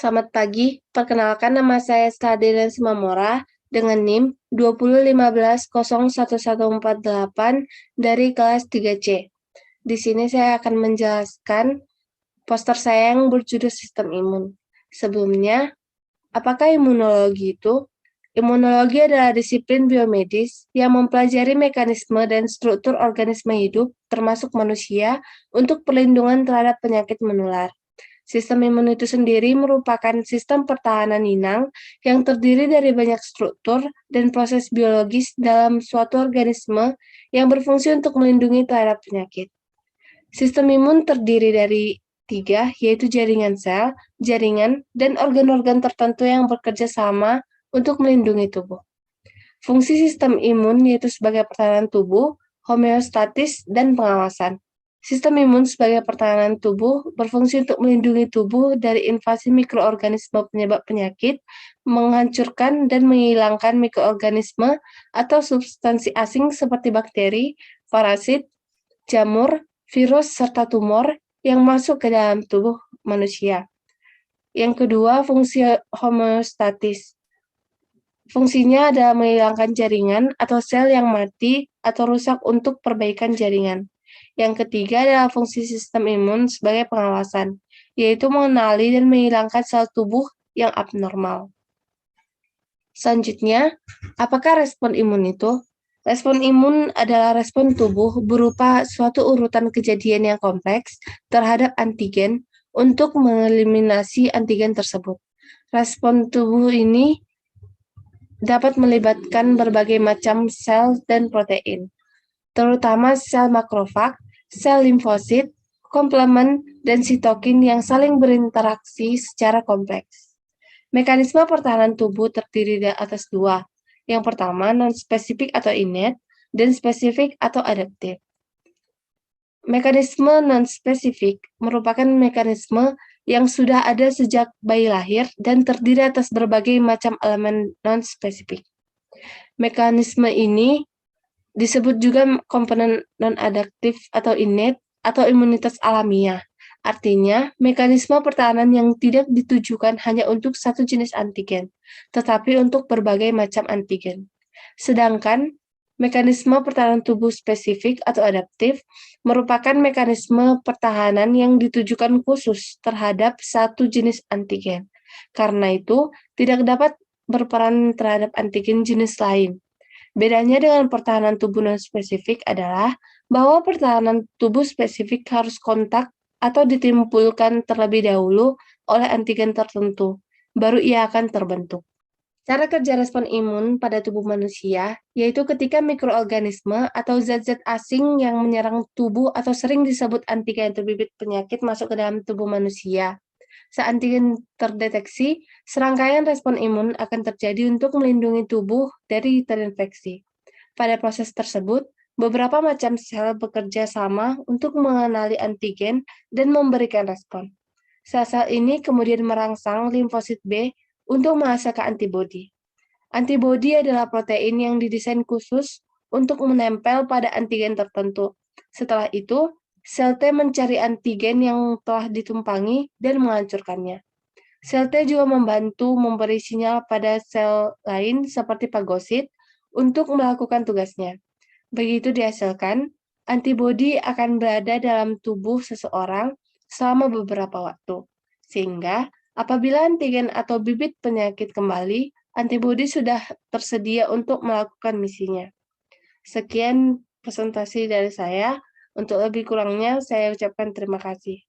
Selamat pagi, perkenalkan nama saya Stadilan Simamora dengan NIM 201501148 dari kelas 3C. Di sini saya akan menjelaskan poster saya yang berjudul Sistem Imun. Sebelumnya, apakah imunologi itu? Imunologi adalah disiplin biomedis yang mempelajari mekanisme dan struktur organisme hidup, termasuk manusia, untuk perlindungan terhadap penyakit menular. Sistem imun itu sendiri merupakan sistem pertahanan inang yang terdiri dari banyak struktur dan proses biologis dalam suatu organisme yang berfungsi untuk melindungi terhadap penyakit. Sistem imun terdiri dari tiga, yaitu jaringan sel, jaringan, dan organ-organ tertentu yang bekerja sama untuk melindungi tubuh. Fungsi sistem imun yaitu sebagai pertahanan tubuh, homeostatis, dan pengawasan. Sistem imun sebagai pertahanan tubuh berfungsi untuk melindungi tubuh dari invasi mikroorganisme penyebab penyakit, menghancurkan dan menghilangkan mikroorganisme atau substansi asing seperti bakteri, parasit, jamur, virus, serta tumor yang masuk ke dalam tubuh manusia. Yang kedua, fungsi homeostatis. Fungsinya adalah menghilangkan jaringan atau sel yang mati atau rusak untuk perbaikan jaringan. Yang ketiga adalah fungsi sistem imun sebagai pengawasan, yaitu mengenali dan menghilangkan sel tubuh yang abnormal. Selanjutnya, apakah respon imun itu? Respon imun adalah respon tubuh berupa suatu urutan kejadian yang kompleks terhadap antigen untuk mengeliminasi antigen tersebut. Respon tubuh ini dapat melibatkan berbagai macam sel dan protein, terutama sel makrofag, sel limfosit, komplement, dan sitokin yang saling berinteraksi secara kompleks. Mekanisme pertahanan tubuh terdiri dari atas dua. Yang pertama, non-spesifik atau innate, dan spesifik atau adaptif. Mekanisme non-spesifik merupakan mekanisme yang sudah ada sejak bayi lahir dan terdiri atas berbagai macam elemen non-spesifik. Mekanisme ini disebut juga komponen non-adaptif atau innate atau imunitas alamiah. Artinya, mekanisme pertahanan yang tidak ditujukan hanya untuk satu jenis antigen, tetapi untuk berbagai macam antigen. Sedangkan, mekanisme pertahanan tubuh spesifik atau adaptif merupakan mekanisme pertahanan yang ditujukan khusus terhadap satu jenis antigen. Karena itu, tidak dapat berperan terhadap antigen jenis lain. Bedanya dengan pertahanan tubuh non-spesifik adalah bahwa pertahanan tubuh spesifik harus kontak atau ditimbulkan terlebih dahulu oleh antigen tertentu, baru ia akan terbentuk. Cara kerja respon imun pada tubuh manusia, yaitu ketika mikroorganisme atau zat-zat asing yang menyerang tubuh atau sering disebut antigen terbibit penyakit masuk ke dalam tubuh manusia. Saat antigen terdeteksi, serangkaian respon imun akan terjadi untuk melindungi tubuh dari terinfeksi. Pada proses tersebut, beberapa macam sel bekerja sama untuk mengenali antigen dan memberikan respon. Sel-sel ini kemudian merangsang limfosit B untuk menghasilkan antibodi. Antibodi adalah protein yang didesain khusus untuk menempel pada antigen tertentu. Setelah itu, sel T mencari antigen yang telah ditumpangi dan menghancurkannya. Sel T juga membantu memberi sinyal pada sel lain seperti fagosit untuk melakukan tugasnya. Begitu dihasilkan, antibodi akan berada dalam tubuh seseorang selama beberapa waktu. Sehingga, apabila antigen atau bibit penyakit kembali, antibodi sudah tersedia untuk melakukan misinya. Sekian presentasi dari saya. Untuk lebih kurangnya, saya ucapkan terima kasih.